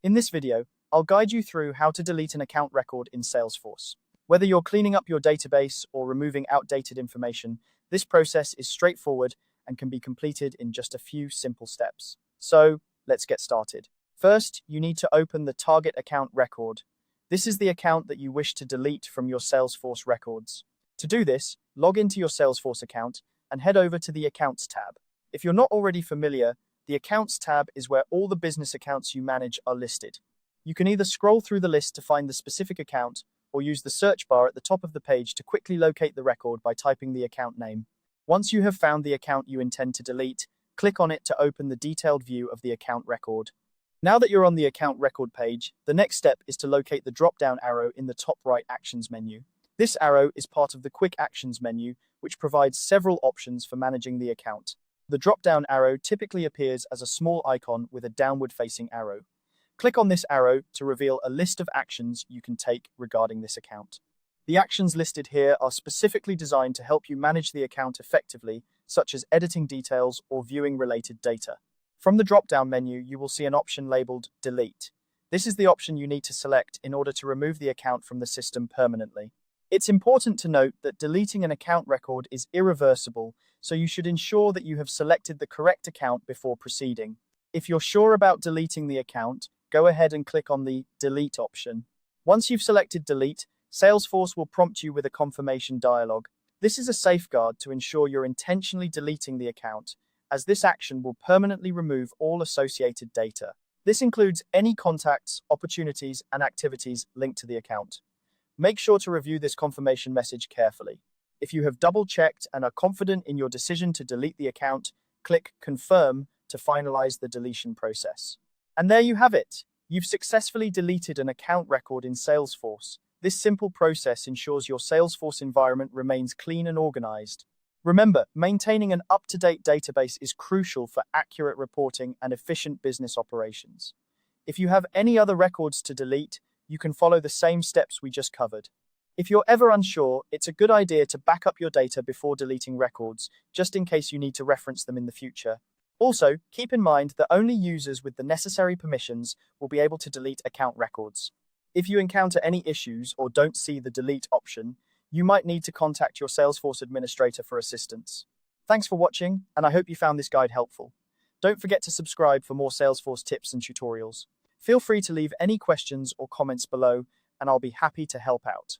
In this video, I'll guide you through how to delete an account record in Salesforce. Whether you're cleaning up your database or removing outdated information, this process is straightforward and can be completed in just a few simple steps. So, let's get started. First, you need to open the target account record. This is the account that you wish to delete from your Salesforce records. To do this, log into your Salesforce account and head over to the Accounts tab. If you're not already familiar, the Accounts tab is where all the business accounts you manage are listed. You can either scroll through the list to find the specific account or use the search bar at the top of the page to quickly locate the record by typing the account name. Once you have found the account you intend to delete, click on it to open the detailed view of the account record. Now that you're on the account record page, the next step is to locate the drop-down arrow in the top right Actions menu. This arrow is part of the Quick Actions menu, which provides several options for managing the account. The drop-down arrow typically appears as a small icon with a downward-facing arrow. Click on this arrow to reveal a list of actions you can take regarding this account. The actions listed here are specifically designed to help you manage the account effectively, such as editing details or viewing related data. From the drop-down menu, you will see an option labeled Delete. This is the option you need to select in order to remove the account from the system permanently. It's important to note that deleting an account record is irreversible, so you should ensure that you have selected the correct account before proceeding. If you're sure about deleting the account, go ahead and click on the Delete option. Once you've selected Delete, Salesforce will prompt you with a confirmation dialog. This is a safeguard to ensure you're intentionally deleting the account, as this action will permanently remove all associated data. This includes any contacts, opportunities, and activities linked to the account. Make sure to review this confirmation message carefully. If you have double-checked and are confident in your decision to delete the account, click Confirm to finalize the deletion process. And there you have it. You've successfully deleted an account record in Salesforce. This simple process ensures your Salesforce environment remains clean and organized. Remember, maintaining an up-to-date database is crucial for accurate reporting and efficient business operations. If you have any other records to delete, you can follow the same steps we just covered. If you're ever unsure, it's a good idea to back up your data before deleting records, just in case you need to reference them in the future. Also, keep in mind that only users with the necessary permissions will be able to delete account records. If you encounter any issues or don't see the delete option, you might need to contact your Salesforce administrator for assistance. Thanks for watching, and I hope you found this guide helpful. Don't forget to subscribe for more Salesforce tips and tutorials. Feel free to leave any questions or comments below, and I'll be happy to help out.